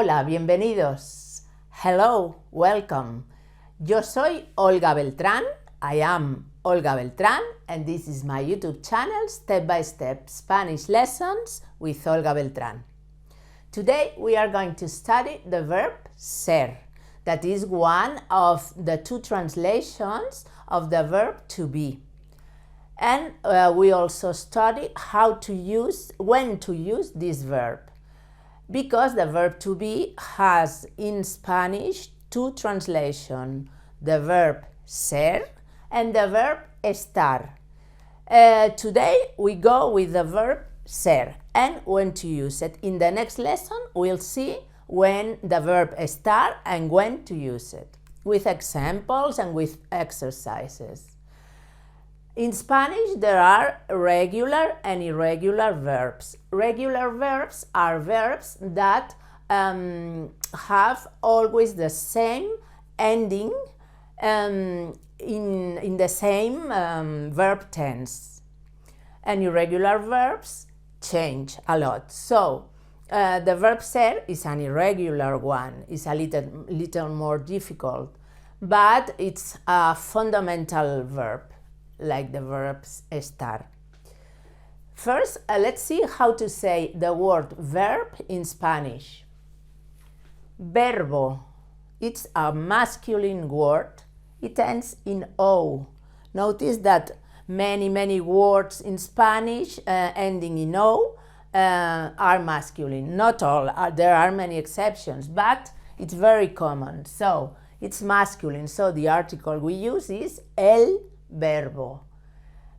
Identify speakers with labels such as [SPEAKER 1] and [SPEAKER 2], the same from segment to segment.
[SPEAKER 1] Hola, bienvenidos. Hello, welcome. Yo soy Olga Beltrán. I am Olga Beltrán, and this is my YouTube channel, Step by Step Spanish Lessons with Olga Beltrán. Today we are going to study the verb ser. That is one of the two translations of the verb to be. And we also study when to use this verb. Because the verb to be has in Spanish two translations, the verb ser and the verb estar. Today we go with the verb ser and when to use it. In the next lesson we'll see when the verb estar and when to use it, with examples and with exercises. In Spanish, there are regular and irregular verbs. Regular verbs are verbs that have always the same ending in the same verb tense. And irregular verbs change a lot. So, the verb ser is an irregular one. It's a little more difficult, but it's a fundamental verb, like the verb estar. First, let's see how to say the word verb in Spanish. Verbo. It's a masculine word. It ends in O. Notice that many words in Spanish ending in O are masculine. Not all. There are many exceptions, but it's very common. So, it's masculine. So, the article we use is el verbo.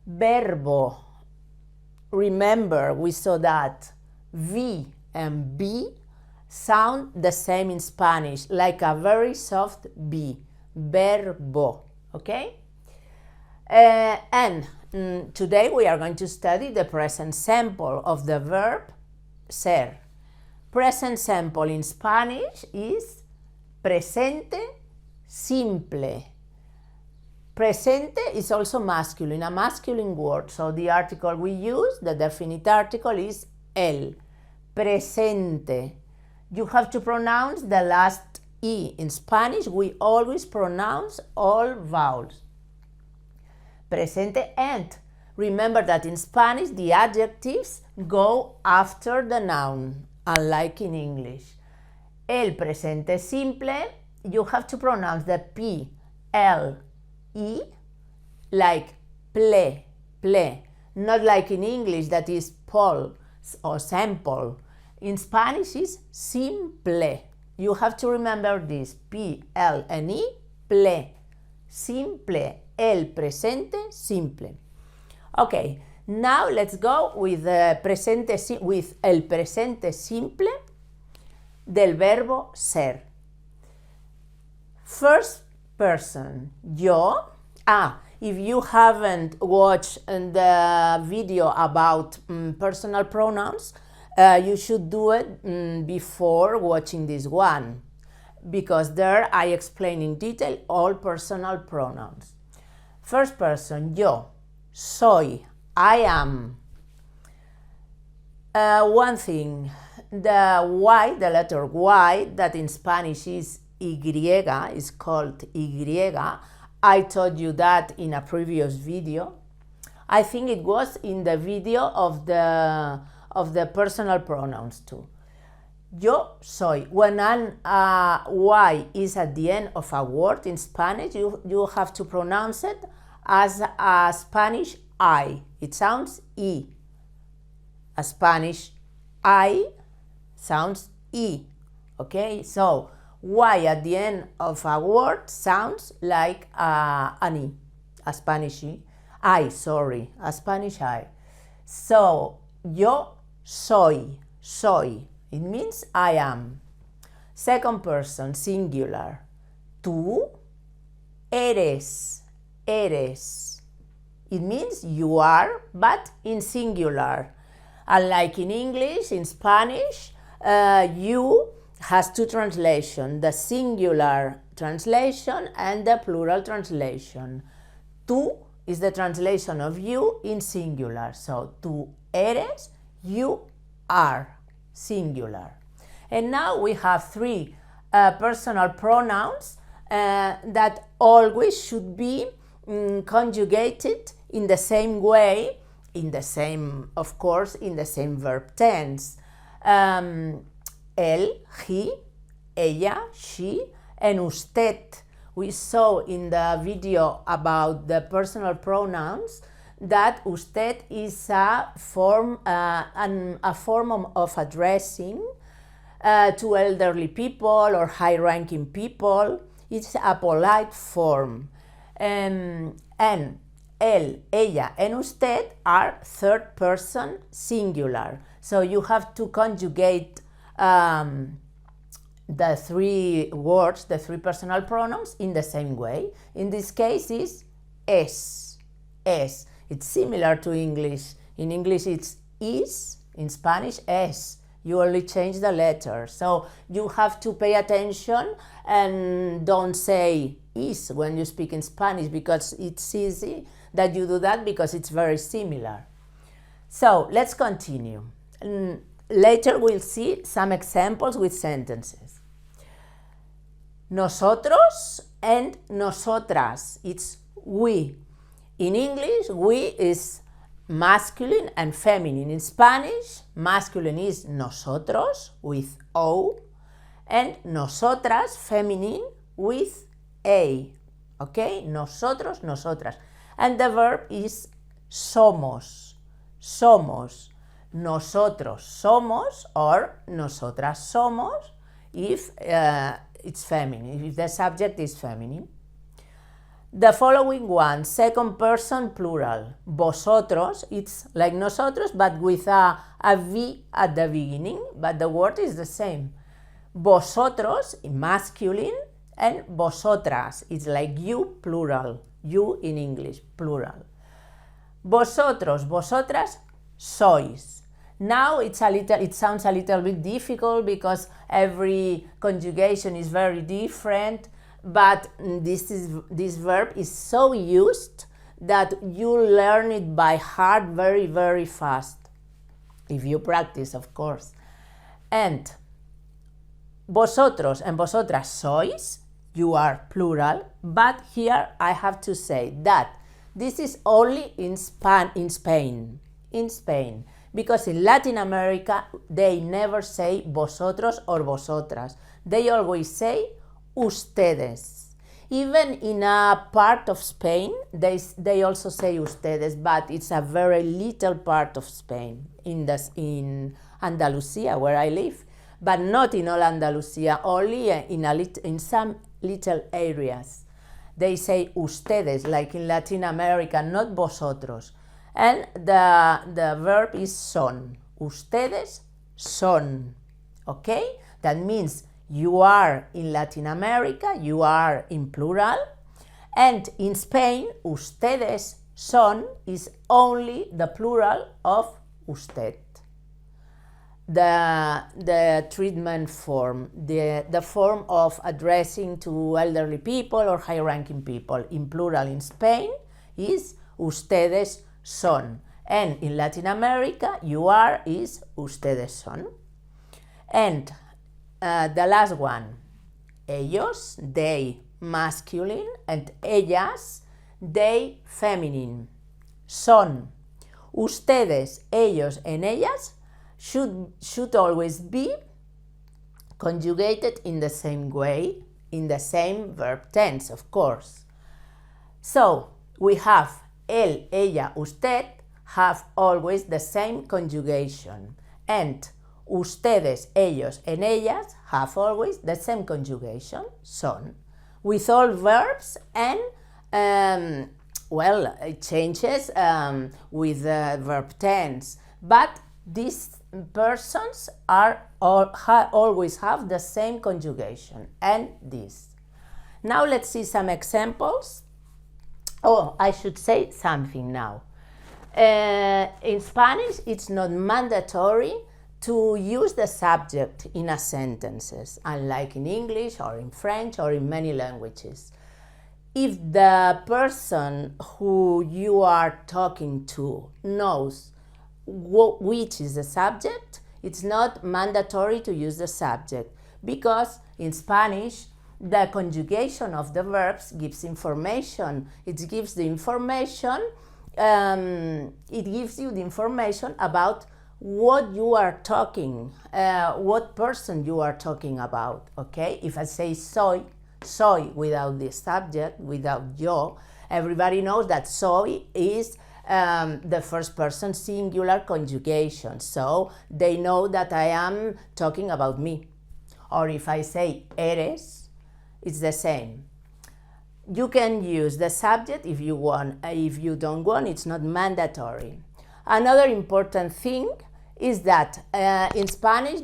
[SPEAKER 1] Verbo. Remember, we saw that V and B sound the same in Spanish, like a very soft B. Verbo. Okay? And today we are going to study the present simple of the verb ser. Present simple in Spanish is presente simple. Presente is also masculine, a masculine word, so the article we use, the definite article, is el. Presente. You have to pronounce the last E. In Spanish, we always pronounce all vowels. Presente, and remember that in Spanish, the adjectives go after the noun, unlike in English. El presente simple, you have to pronounce the P, L, E, like ple, not like in English that is pol or sample. In Spanish is simple. You have to remember this, P, L, and E, ple, simple, el presente simple. Okay, now let's go with el presente simple del verbo ser. First person, yo. If you haven't watched the video about personal pronouns, you should do it before watching this one, because there I explain in detail all personal pronouns. First person, yo, soy, I am. One thing, the Y, the letter Y, that in Spanish is Y, is called Y. I told you that in a previous video. I think it was in the video of the personal pronouns too. Yo soy. When an Y is at the end of a word in Spanish, you have to pronounce it as a Spanish I. It sounds E. A Spanish I sounds E. Okay, so Y at the end of a word sounds like an E, a Spanish E. A Spanish I. So, yo soy. It means I am. Second person, singular. Tú eres. It means you are, but in singular. Unlike in English, in Spanish, you has two translations, the singular translation and the plural translation. Tú is the translation of you in singular. So, tú eres, you are, singular. And now we have three personal pronouns that always should be conjugated in the same way, of course, in the same verb tense. Él, he, ella, she, and usted. We saw in the video about the personal pronouns that usted is a form of addressing to elderly people or high-ranking people. It's a polite form. And él, ella, and usted are third person singular. So you have to conjugate the three words, the three personal pronouns in the same way. In this case is es. It's similar to English. In English it's is, in Spanish es. You only change the letter. So you have to pay attention and don't say is when you speak in Spanish, because it's easy that you do that because it's very similar. So let's continue. Later we'll see some examples with sentences. Nosotros and nosotras, it's we. In English, we is masculine and feminine. In Spanish, masculine is nosotros with O, and nosotras, feminine, with A. Okay? Nosotros, nosotras. And the verb is somos. Somos. Nosotros somos or nosotras somos if it's feminine, if the subject is feminine. The following one, second person plural. Vosotros, it's like nosotros, but with a V at the beginning, but the word is the same. Vosotros, masculine, and vosotras, it's like you, plural. You in English, plural. Vosotros, vosotras, sois. Now it sounds a little bit difficult because every conjugation is very different, but this verb is so used that you learn it by heart very, very fast, if you practice, of course. And vosotros and vosotras sois, you are plural, but here I have to say that this is only in Spain, because in Latin America they never say vosotros or vosotras. They always say ustedes. Even in a part of Spain, they also say ustedes, but it's a very little part of Spain, in Andalusia, where I live, but not in all Andalusia, only in some little areas. They say ustedes, like in Latin America, not vosotros. And the verb is son. Ustedes son. Okay? That means you are in Latin America, you are in plural. And in Spain, ustedes son is only the plural of usted. The treatment form, the form of addressing to elderly people or high-ranking people in plural in Spain is ustedes son. And in Latin America, you are is ustedes son. And the last one, ellos, they, masculine, and ellas, they, feminine. Son. Ustedes, ellos, and ellas should always be conjugated in the same way, in the same verb tense, of course. So, we have él, ella, usted have always the same conjugation, and ustedes, ellos, and ellas have always the same conjugation, son, with all verbs, and it changes with the verb tense, but these persons always have the same conjugation, and this. Now let's see some examples. Oh, I should say something now. In Spanish, it's not mandatory to use the subject in a sentences, unlike in English or in French or in many languages. If the person who you are talking to knows which is the subject, It's not mandatory to use the subject because in Spanish, the conjugation of the verbs gives information. It gives the information, it gives you the information about what you are talking, what person you are talking about, okay? If I say soy without the subject, without yo, everybody knows that soy is the first person singular conjugation, so they know that I am talking about me. Or if I say eres, it's the same. You can use the subject if you want. If you don't want, it's not mandatory. Another important thing is that in Spanish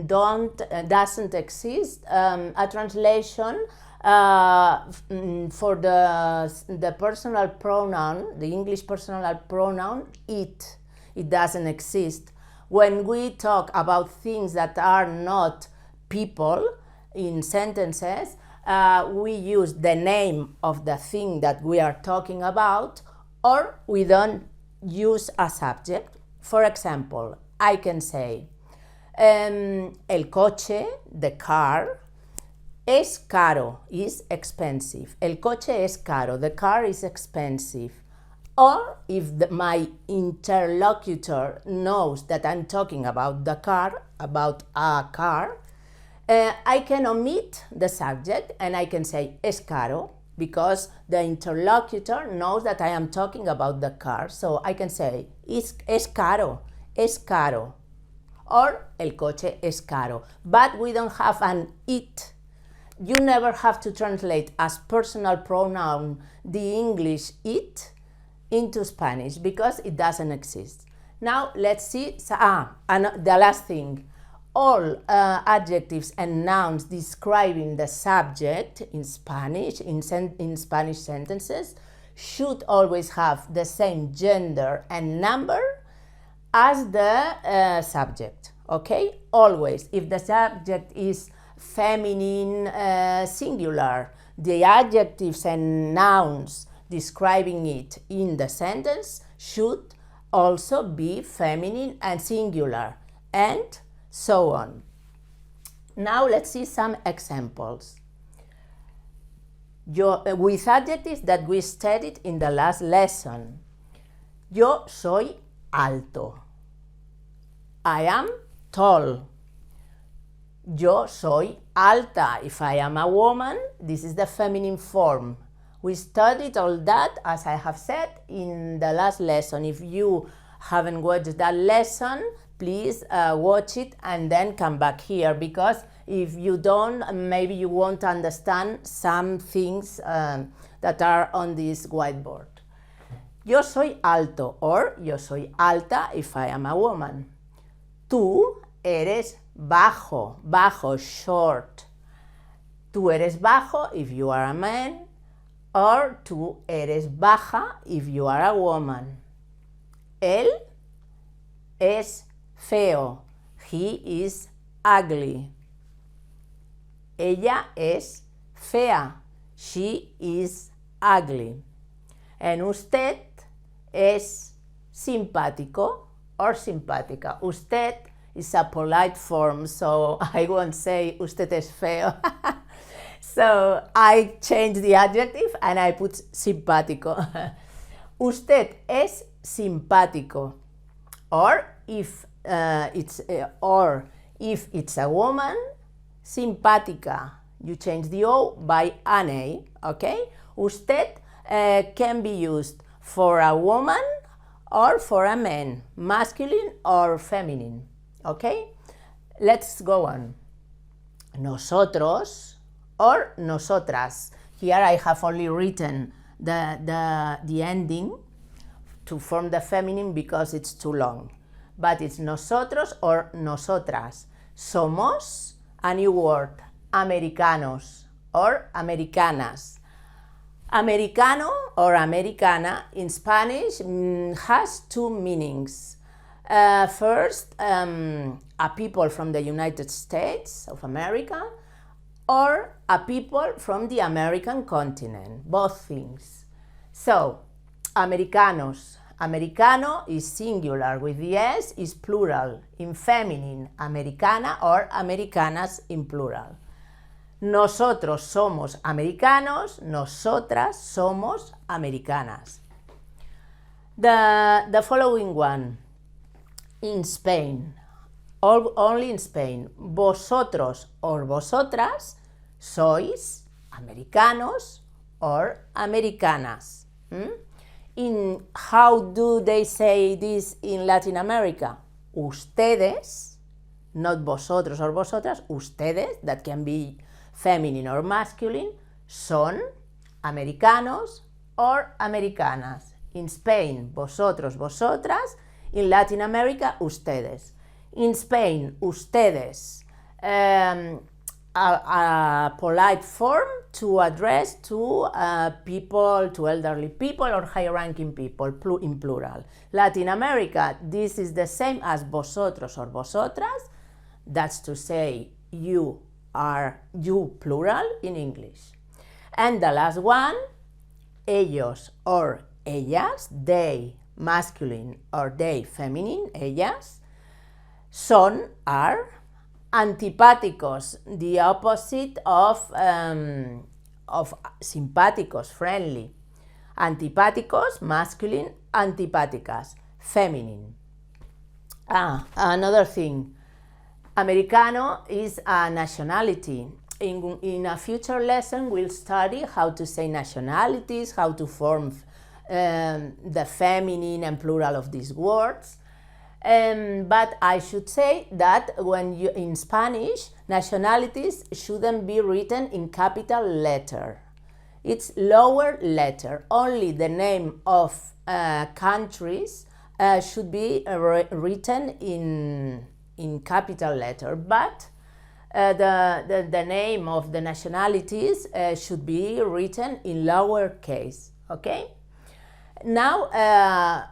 [SPEAKER 1] doesn't exist a translation for the personal pronoun, the English personal pronoun it. It doesn't exist. When we talk about things that are not people in sentences, we use the name of the thing that we are talking about, or we don't use a subject. For example, I can say, el coche, the car, es caro, is expensive. El coche es caro, the car is expensive. Or if my interlocutor knows that I'm talking about the car, about a car, I can omit the subject and I can say es caro, because the interlocutor knows that I am talking about the car. So I can say es caro, or el coche es caro. But we don't have an it. You never have to translate as personal pronoun the English it into Spanish because it doesn't exist. Now let's see, and the last thing. All adjectives and nouns describing the subject in Spanish, in Spanish sentences, should always have the same gender and number as the subject, okay? Always. If the subject is feminine singular, the adjectives and nouns describing it in the sentence should also be feminine and singular, and so on. Now let's see some examples. With adjectives that we studied in the last lesson. Yo soy alto. I am tall. Yo soy alta. If I am a woman, this is the feminine form. We studied all that, as I have said, in the last lesson. If you haven't watched that lesson, please watch it and then come back here, because if you don't, maybe you won't understand some things that are on this whiteboard. Yo soy alto, or yo soy alta if I am a woman. Tú eres bajo, bajo, short. Tú eres bajo if you are a man, or tú eres baja if you are a woman. Él es feo. He is ugly. Ella es fea. She is ugly. And usted es simpático or simpática. Usted is a polite form, so I won't say usted es feo. So I changed the adjective and I put simpático. Usted es simpático. Or if it's a woman, simpática. You change the O by an A, okay? Usted can be used for a woman or for a man, masculine or feminine, okay? Let's go on. Nosotros or nosotras. Here I have only written the ending to form the feminine because it's too long. But it's nosotros or nosotras. Somos, a new word, americanos or americanas. Americano or americana in Spanish has two meanings. First, a people from the United States of America, or a people from the American continent, both things. So, americanos Americano is singular with the S is plural. In feminine, americana or americanas in plural. Nosotros somos americanos, nosotras somos americanas. The following one, in Spain, only in Spain, vosotros or vosotras sois americanos or americanas. In how do they say this in Latin America? Ustedes, not vosotros or vosotras, ustedes, that can be feminine or masculine, son americanos or americanas. In Spain, vosotros, vosotras. In Latin America, ustedes. In Spain, ustedes, a polite form to address to people, to elderly people or high-ranking people in plural. Latin America, this is the same as vosotros or vosotras. That's to say, you are you plural in English. And the last one, ellos or ellas, they masculine or they feminine, ellas, son, are, antipáticos, the opposite of simpáticos, friendly. Antipáticos, masculine, antipáticas, feminine. Another thing, Americano is a nationality. In a future lesson, we'll study how to say nationalities, how to form the feminine and plural of these words. But I should say that when you in Spanish, nationalities shouldn't be written in capital letter. It's lower letter. Only the name of countries should be written in capital letter, but the name of the nationalities should be written in lower case, okay? Now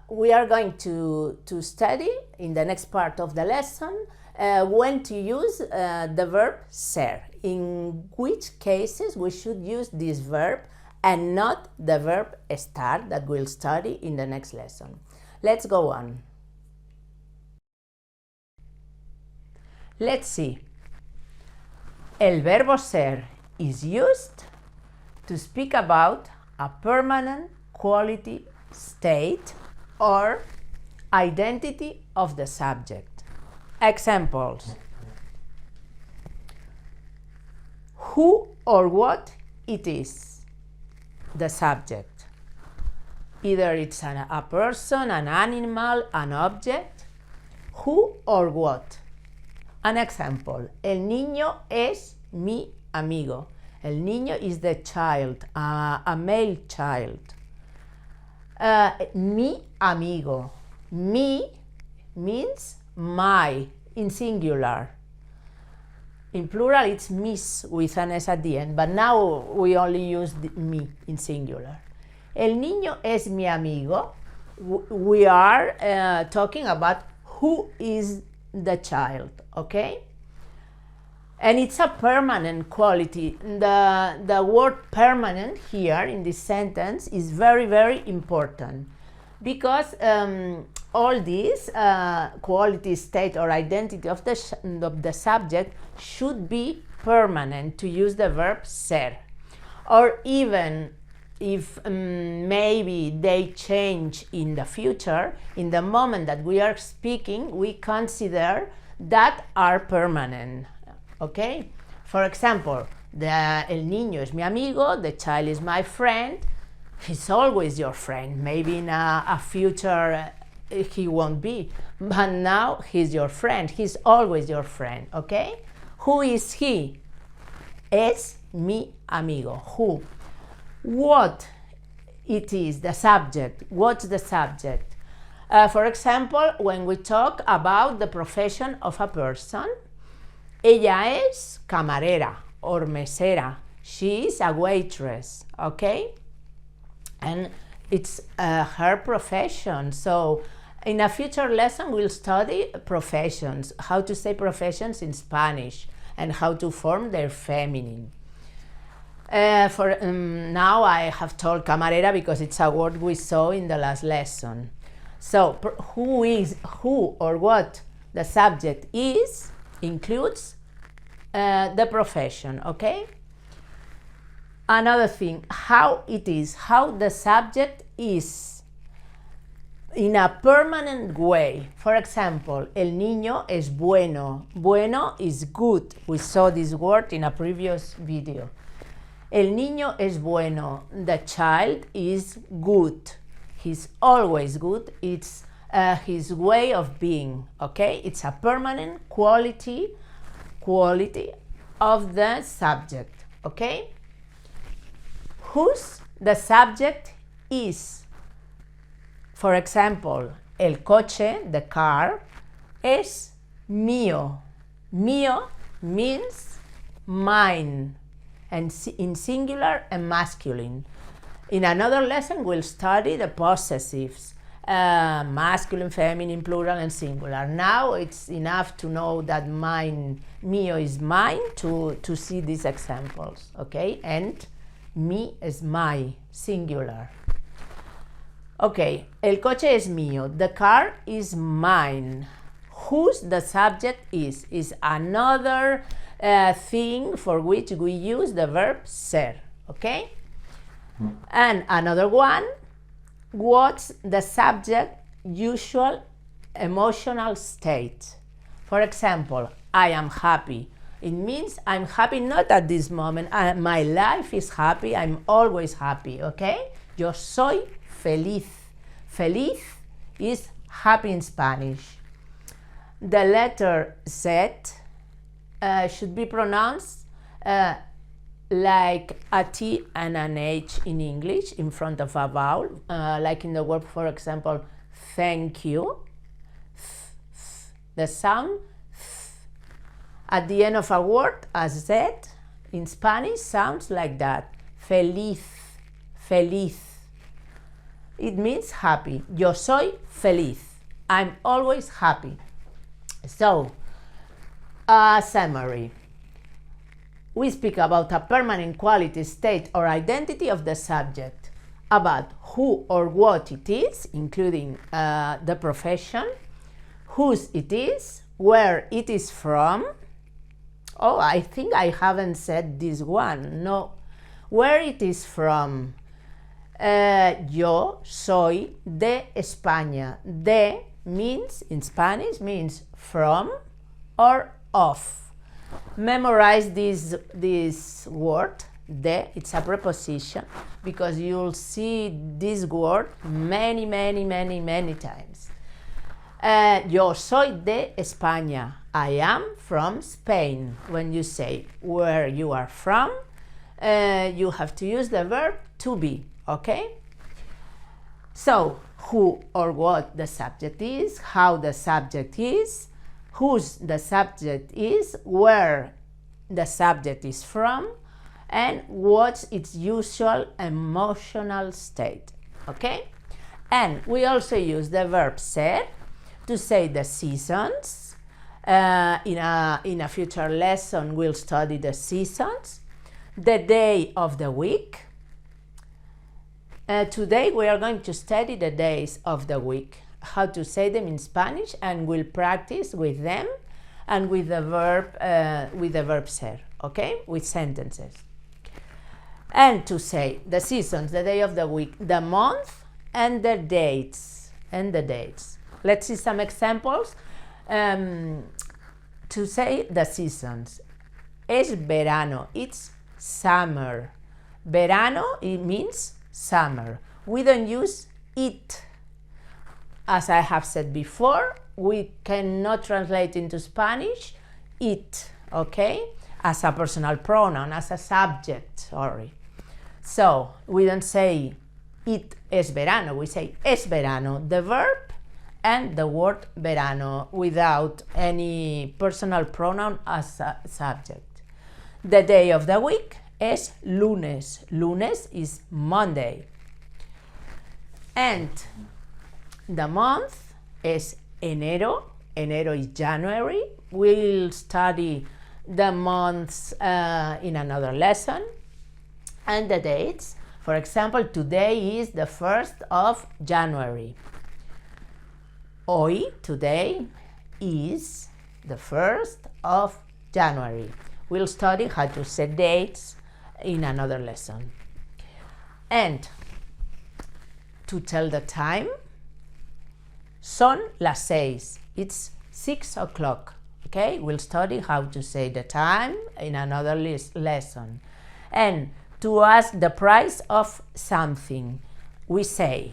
[SPEAKER 1] we are going to study in the next part of the lesson when to use the verb ser, in which cases we should use this verb and not the verb estar that we'll study in the next lesson. Let's go on. Let's see. El verbo ser is used to speak about a permanent quality, state, or identity of the subject. Examples. Who or what it is, the subject. Either it's a person, an animal, an object. Who or what. An example. El niño es mi amigo. El niño is the child, a male child. Mi amigo. Mi means my in singular. In plural it's mis with an S at the end, but now we only use mi in singular. El niño es mi amigo. We are talking about who is the child, okay? And it's a permanent quality. The word permanent here in this sentence is very, very important because all these quality, state, or identity of the subject should be permanent to use the verb ser. Or even if maybe they change in the future, in the moment that we are speaking, we consider that are permanent. Okay? For example, el niño es mi amigo, the child is my friend. He's always your friend. Maybe in a future he won't be, but now he's your friend. He's always your friend. Okay? Who is he? Es mi amigo. Who? What it is, the subject. What's the subject? For example, when we talk about the profession of a person, ella es camarera or mesera. She is a waitress, okay? And it's her profession. So in a future lesson, we'll study professions, how to say professions in Spanish, and how to form their feminine. For now I have told camarera because it's a word we saw in the last lesson. So who or what the subject is includes the profession, okay? Another thing, how it is, how the subject is in a permanent way. For example, el niño es bueno. Bueno is good. We saw this word in a previous video. El niño es bueno. The child is good. He's always good. It's his way of being, okay? It's a permanent quality of the subject, okay? Whose the subject is. For example, el coche, the car, es mío. Mío means mine, and in singular and masculine. In another lesson, we'll study the possessives, masculine, feminine, plural, and singular. Now it's enough to know that mine, mío is mine, to see these examples, okay? And mi is my, singular. Okay, el coche es mío. The car is mine. Whose the subject is another thing for which we use the verb ser, okay? And another one, what's the subject usual emotional state? For example, I am happy. It means I'm happy not at this moment. My life is happy. I'm always happy, okay? Yo soy feliz. Feliz is happy in Spanish. The letter Z should be pronounced like a T and an H in English in front of a vowel, like in the word, for example, thank you. The sound at the end of a word, a Z, in Spanish sounds like that. Feliz, feliz. It means happy. Yo soy feliz. I'm always happy. So, a summary. We speak about a permanent quality, state, or identity of the subject, about who or what it is, including the profession, whose it is, where it is from. Oh, I think I haven't said this one. No. Where it is from. Yo soy de España. De means, in Spanish, means from or of. Memorize this word, de. It's a preposition, because you'll see this word many times. Yo soy de España. I am from Spain. When you say where you are from, you have to use the verb to be, okay? So, who or what the subject is, how the subject is, whose the subject is, where the subject is from, and what's its usual emotional state, okay? And we also use the verb ser to say the seasons. In a future lesson, we'll study the seasons, the day of the week. Today we are going to study the days of the week, how to say them in Spanish, and we'll practice with them and with the verb ser, okay, with sentences. And to say the seasons, the day of the week, the month, and the dates. Let's see some examples. To say the seasons. Es verano, it's summer. Verano, it means summer. We don't use it. As I have said before, we cannot translate into Spanish it, okay, as a personal pronoun, as a subject, sorry. So we don't say it es verano, we say es verano, the verb and the word verano without any personal pronoun as a subject. The day of the week es lunes. Lunes is Monday. And the month is enero. Enero is January. We'll study the months in another lesson. And the dates. For example, today is the 1st of January. Hoy, today, is the 1st of January. We'll study how to set dates in another lesson. And to tell the time, son las 6. It's 6 o'clock. Okay, we'll study how to say the time in another lesson. And to ask the price of something, we say,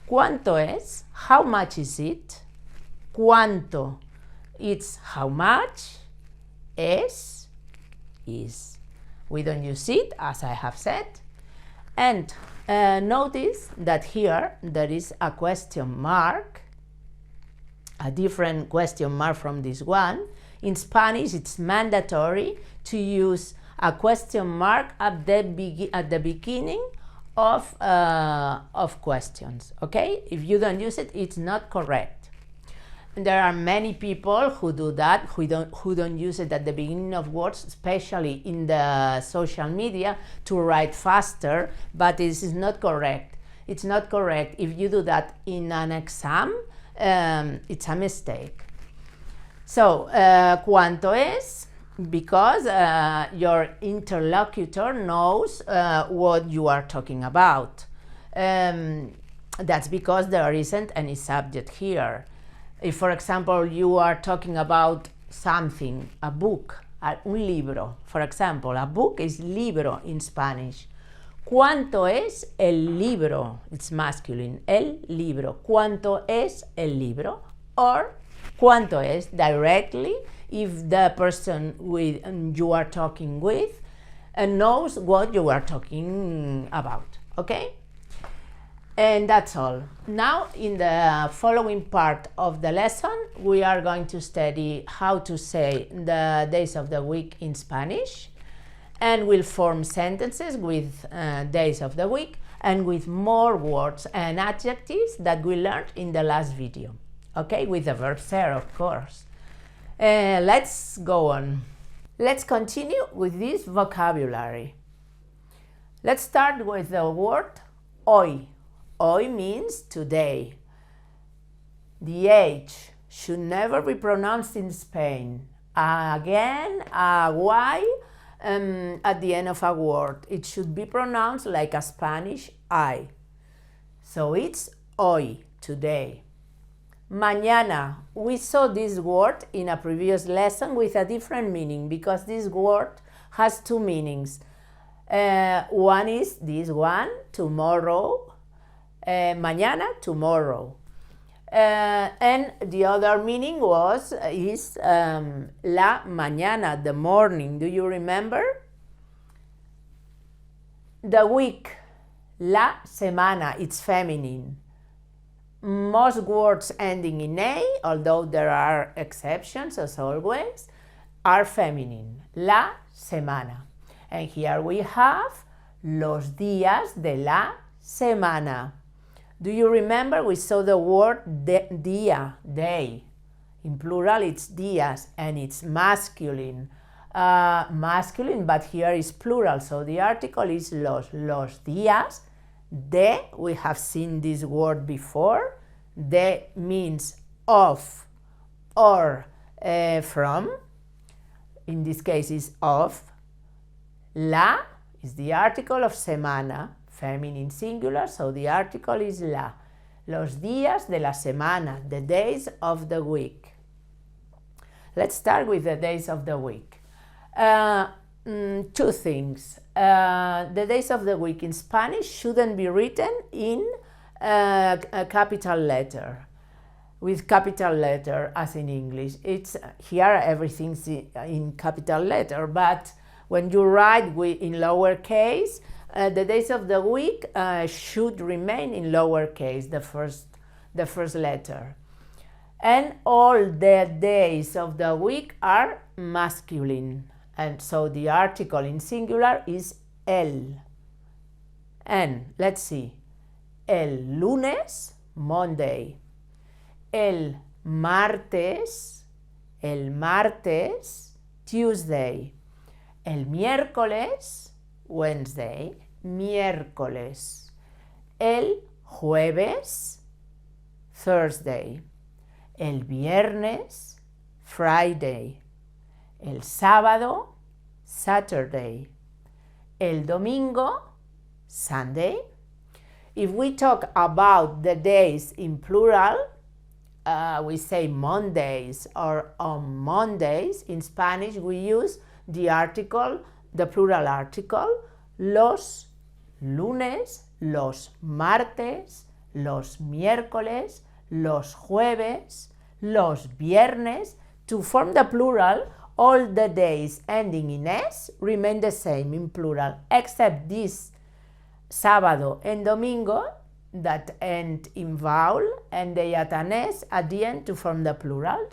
[SPEAKER 1] ¿Cuánto es? How much is it? ¿Cuánto? It's how much. Es is. We don't use it, as I have said. And notice that here there is a question mark, a different question mark from this one. In Spanish, it's mandatory to use a question mark at the beginning of questions. Okay? If you don't use it, it's not correct. And there are many people who do that, who don't use it at the beginning of words, especially in the social media, to write faster, but this is not correct. It's not correct. If you do that in an exam, it's a mistake. So, ¿cuánto es? Because your interlocutor knows what you are talking about. That's because there isn't any subject here. If, for example, you are talking about something, a book, un libro, for example, a book is libro in Spanish. ¿Cuánto es el libro? It's masculine. El libro. ¿Cuánto es el libro? Or ¿cuánto es? Directly, if the person you are talking with knows what you are talking about. Okay? And that's all. Now, in the following part of the lesson, we are going to study how to say the days of the week in Spanish, and we'll form sentences with days of the week and with more words and adjectives that we learned in the last video. Okay, with the verb ser, of course. Let's go on. Let's continue with this vocabulary. Let's start with the word hoy. Hoy means today. The H should never be pronounced in Spain. Again, a Y at the end of a word. It should be pronounced like a Spanish I. So it's hoy, today. Mañana. We saw this word in a previous lesson with a different meaning because this word has two meanings. One is this one, tomorrow. Mañana, tomorrow. And the other meaning is la mañana, the morning. Do you remember? The week, la semana, it's feminine. Most words ending in A, although there are exceptions as always, are feminine. La semana. And here we have los días de la semana. Do you remember we saw the word día, day? In plural it's días and it's masculine. Masculine, but here is plural, so the article is los días. De, we have seen this word before. De means of or from. In this case is of. La is the article of semana, feminine singular, so the article is la. Los días de la semana, the days of the week. Let's start with the days of the week. Two things. The days of the week in Spanish shouldn't be written in a capital letter, with capital letter as in English. It's here everything's in capital letter, but when you write in lowercase, the days of the week should remain in lowercase, the first letter. And all the days of the week are masculine. And so the article in singular is el. And let's see. El lunes, Monday. El martes, Tuesday. El miércoles, Wednesday, miércoles. El jueves, Thursday. El viernes, Friday. El sábado, Saturday. El domingo, Sunday. If we talk about the days in plural, we say Mondays or on Mondays. In Spanish, we use the plural article, los lunes, los martes, los miércoles, los jueves, los viernes. To form the plural, all the days ending in S remain the same in plural, except this sábado and domingo that end in vowel and they add an S at the end to form the plural.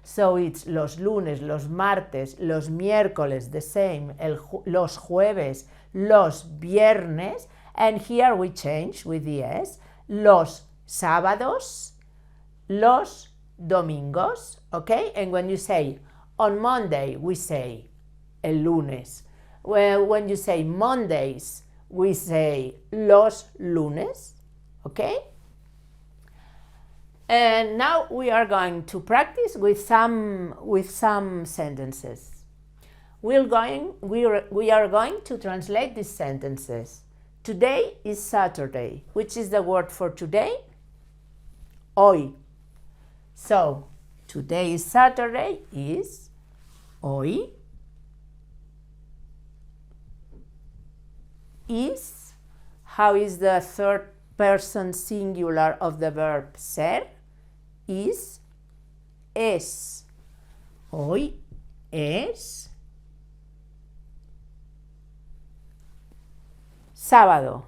[SPEAKER 1] So it's los lunes, los martes, los miércoles, the same, los jueves, los viernes, and here we change with the S, los sábados, los domingos, okay? And when you say on Monday, we say el lunes. Well, when you say Mondays, we say los lunes, okay? And now we are going to practice with some sentences. We are going to translate these sentences. Today is Saturday. Which is the word for today? Hoy. So, today is Saturday is hoy. Is. How is the third person singular of the verb ser? Is. Es. Hoy es sábado.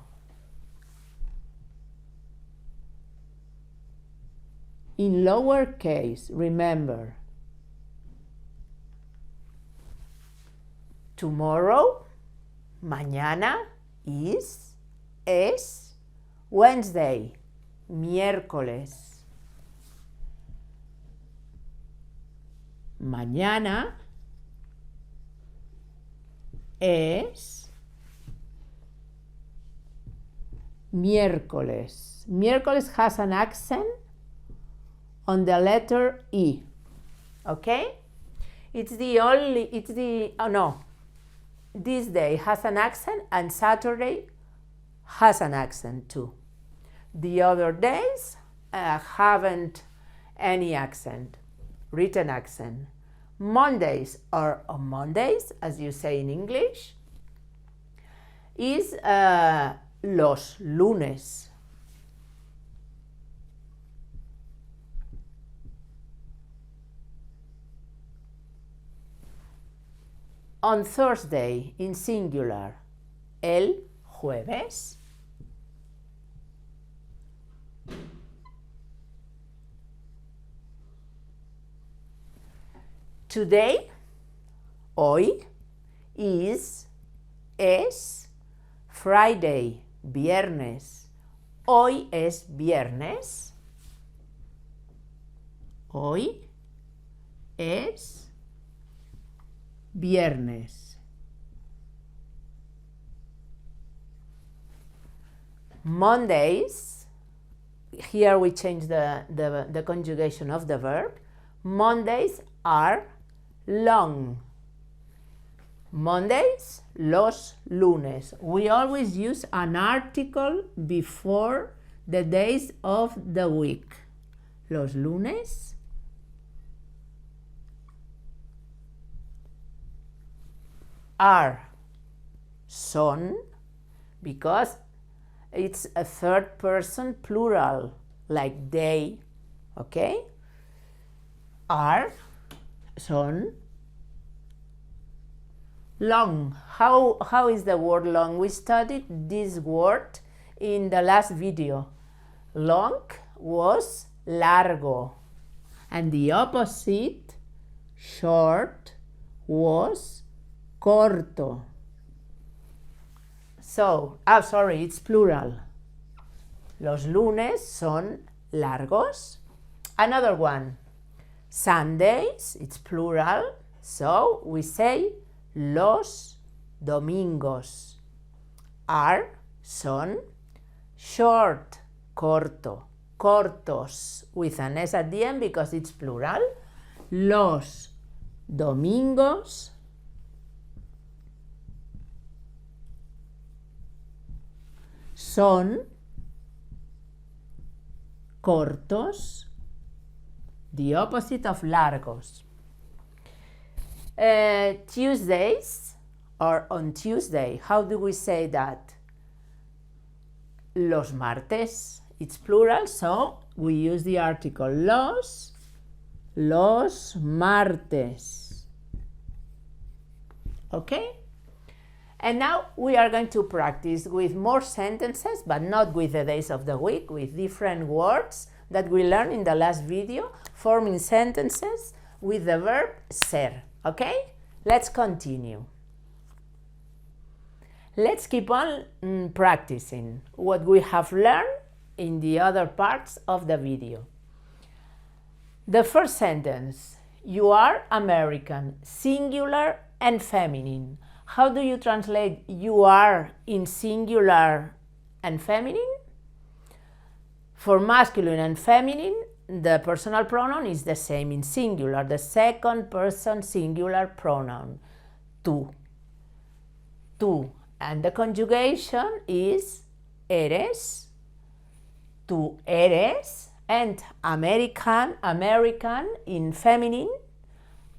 [SPEAKER 1] In lowercase, remember. Tomorrow, mañana, is, es. Wednesday, miércoles. Mañana es miércoles. Miércoles has an accent on the letter E. Okay? This day has an accent and Saturday has an accent too. The other days haven't any accent, written accent. Mondays or on Mondays, as you say in English, is los lunes. On Thursday, in singular, el jueves. Today, hoy, is, es, Friday, viernes. Hoy es viernes. Hoy es viernes. Mondays, here we change the conjugation of the verb. Mondays are long. Mondays, los lunes. We always use an article before the days of the week. Los lunes are, son, because it's a third person plural, like they, okay? Are, son. Long. How is the word long? We studied this word in the last video. Long was largo, and the opposite, short, was corto. So, sorry, it's plural. Los lunes son largos. Another one. Sundays, it's plural. So, we say los domingos. Are, son, short, corto. cortos with an S at the end because it's plural. Los domingos son cortos, the opposite of largos. Tuesdays, or on Tuesday, how do we say that? Los martes, it's plural, so we use the article los martes. Okay? And now we are going to practice with more sentences, but not with the days of the week, with different words that we learned in the last video, forming sentences with the verb ser. Okay? Let's continue. Let's keep on practicing what we have learned in the other parts of the video. The first sentence, you are American, singular and feminine. How do you translate you are in singular and feminine? For masculine and feminine, the personal pronoun is the same in singular, the second person singular pronoun, tú. Tú. And the conjugation is eres, tú eres, and American in feminine,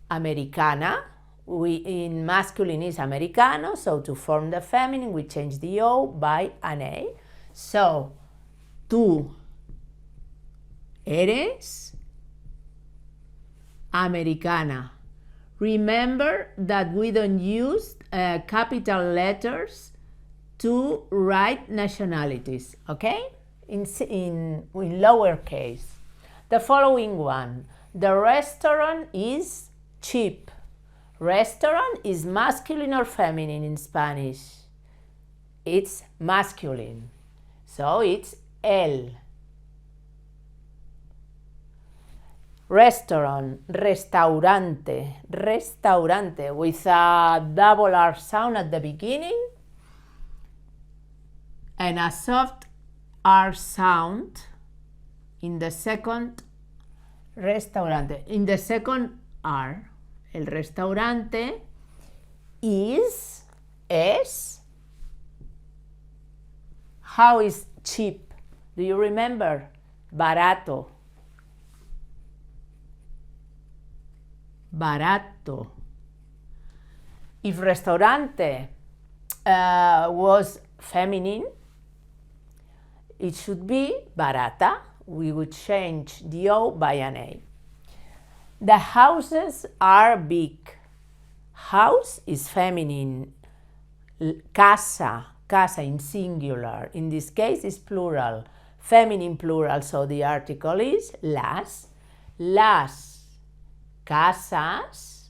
[SPEAKER 1] americana. In masculine is americano, so to form the feminine we change the O by an A. So, tú eres americana. Remember that we don't use capital letters to write nationalities, okay? In lowercase. The following one, the restaurant is cheap. Restaurant is masculine or feminine in Spanish? It's masculine, so it's el. Restaurant, restaurante, restaurante, with a double R sound at the beginning and a soft R sound in the second restaurante. In the second R, el restaurante es. How is cheap? Do you remember? Barato. Barato. If restaurante was feminine, it should be barata. We would change the O by an A. The houses are big. House is feminine. Casa, casa in singular. In this case is plural. Feminine plural, so the article is las. Las casas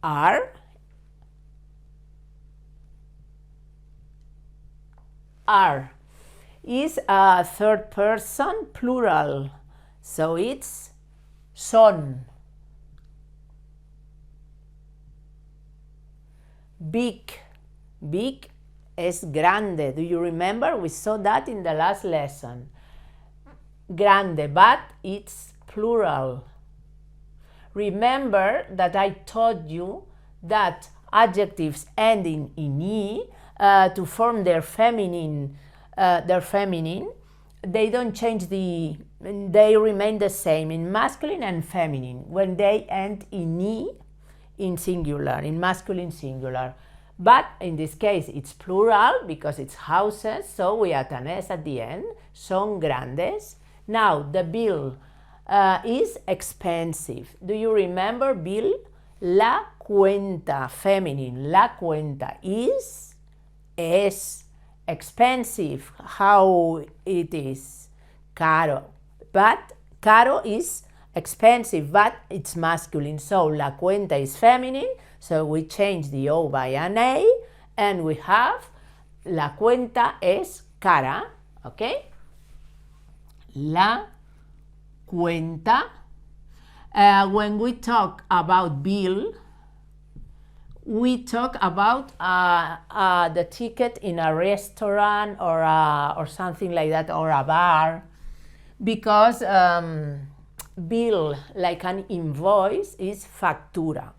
[SPEAKER 1] are is a third person plural, so it's son. Big es grande. Do you remember? We saw that in the last lesson. Grande, but it's plural. Remember that I taught you that adjectives ending in E to form their feminine, they don't change they remain the same in masculine and feminine when they end in E in singular, in masculine singular. But in this case it's plural because it's houses, so we add an S at the end, son grandes. Now the bill is expensive. Do you remember bill? La cuenta, feminine. La cuenta is expensive. How it is? Caro. But caro is expensive, but it's masculine. So la cuenta is feminine. So we change the O by an A, and we have la cuenta es cara. Okay? La cuenta. When we talk about bill, we talk about the ticket in a restaurant or something like that, or a bar. because bill, like an invoice, is factura.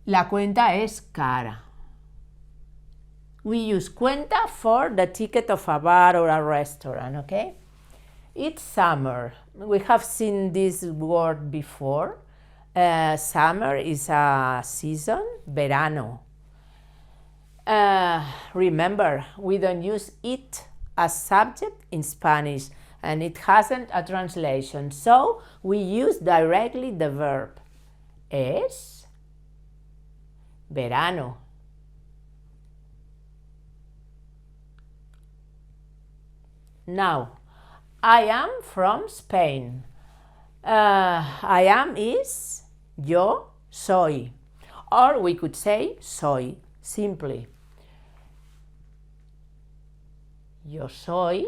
[SPEAKER 1] La cuenta es cara. We use cuenta for the ticket of a bar or a restaurant, okay? It's summer. We have seen this word before. Summer is a season, verano. Remember, we don't use it as subject in Spanish, and it hasn't a translation, so we use directly the verb. Es verano. Now, I am from Spain. I am is yo soy. Or we could say soy, simply. Yo soy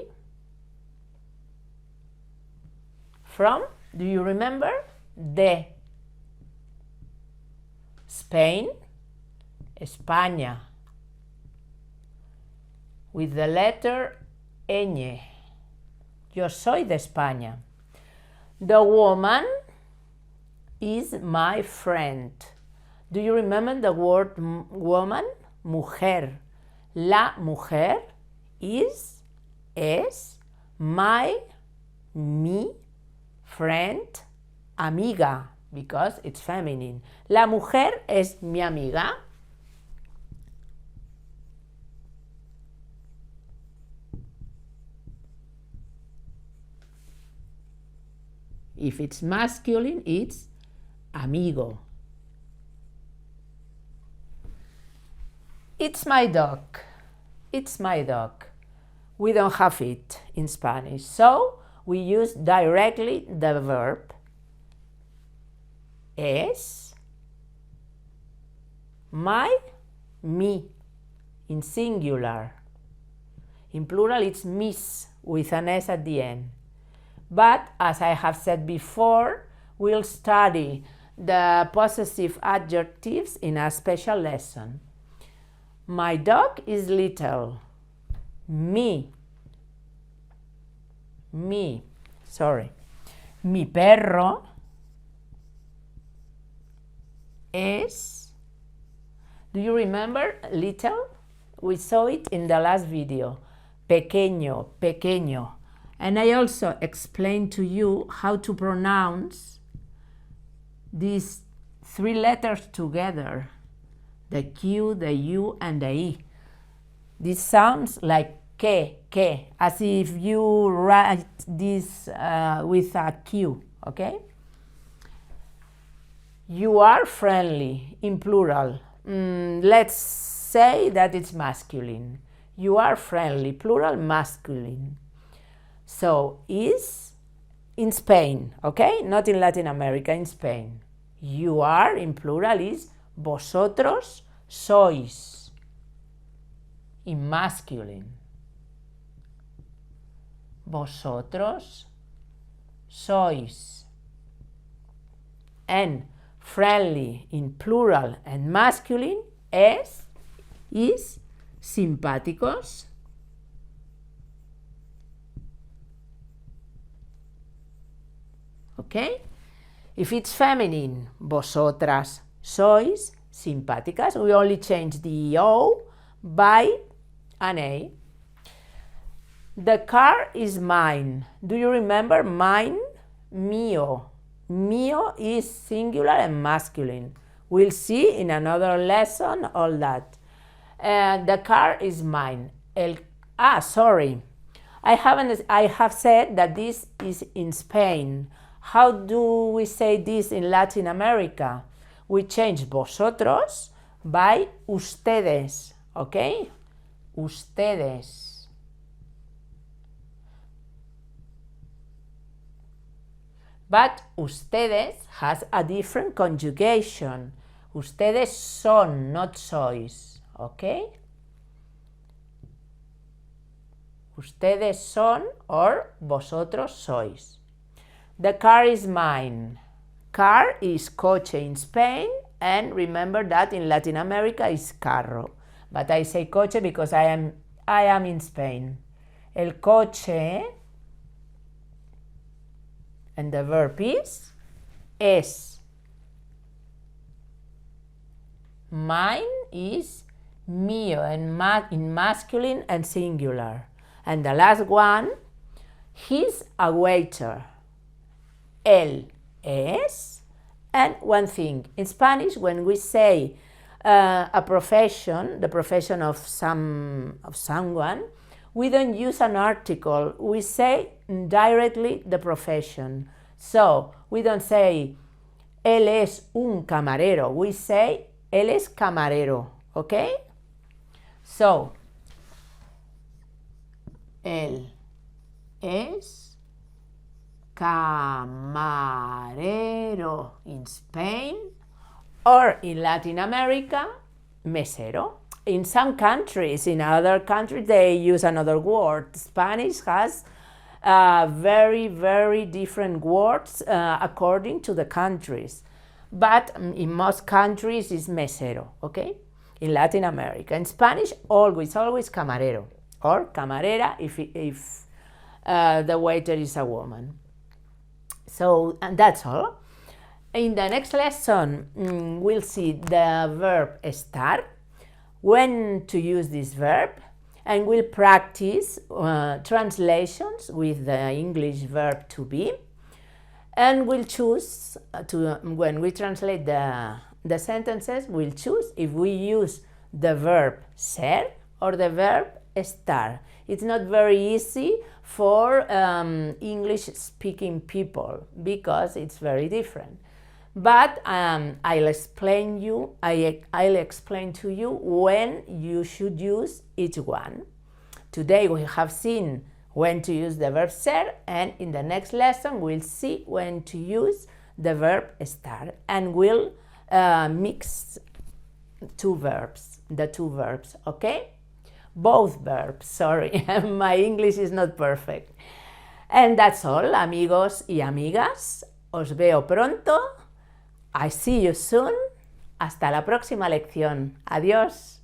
[SPEAKER 1] from, do you remember? De Spain, España, with the letter ñ. Yo soy de España. The woman is my friend. Do you remember the word woman? Mujer. La mujer es mi friend, amiga, because it's feminine. La mujer es mi amiga. If it's masculine, it's amigo. It's my dog. It's my dog. We don't have it in Spanish, so we use directly the verb es mi, in singular. In plural, it's mis, with an S at the end. But, as I have said before, we'll study the possessive adjectives in a special lesson. My dog is little. Mi perro es, do you remember little? We saw it in the last video. Pequeño. And I also explained to you how to pronounce these three letters together, the Q, the U, and the E. This sounds like que, as if you write this with a Q, okay? You are friendly, in plural. Let's say that it's masculine. You are friendly, plural, masculine. So, is in Spain, okay? Not in Latin America, in Spain. You are, in plural, is vosotros sois, in masculine. Vosotros sois. And friendly, in plural and masculine, is simpáticos. Okay? If it's feminine, vosotras sois simpáticas. We only change the O by an A. The car is mine. Do you remember mine? Mío. Mío is singular and masculine. We'll see in another lesson all that. The car is mine. Sorry. I have said that this is in Spain. How do we say this in Latin America? We change vosotros by ustedes, okay? Ustedes. But ustedes has a different conjugation. Ustedes son, not sois, okay? Ustedes son or vosotros sois. The car is mine. Car is coche in Spain, and remember that in Latin America is carro. But I say coche because I am in Spain. El coche and the verb is es. Mine is mío in masculine and singular. And the last one, he's a waiter. Él es. And one thing, in Spanish, when we say a profession, the profession of someone, we don't use an article. We say directly the profession. So we don't say él es un camarero. We say él es camarero. Okay? So él es camarero in Spain, or in Latin America, mesero. In some countries, in other countries, they use another word. Spanish has very, very different words according to the countries. But in most countries, it's mesero, okay? In Latin America. In Spanish, always camarero, or camarera if the waiter is a woman. So, and that's all. In the next lesson, we'll see the verb estar, when to use this verb, and we'll practice translations with the English verb to be, and we'll choose when we translate the sentences, we'll choose if we use the verb ser or the verb estar. It's not very easy for English-speaking people because it's very different. But I'll explain to you when you should use each one. Today we have seen when to use the verb ser, and in the next lesson we'll see when to use the verb estar, and we'll mix the two verbs, okay? Both verbs, sorry, my English is not perfect. And that's all, amigos y amigas. Os veo pronto. I see you soon. Hasta la próxima lección. Adiós.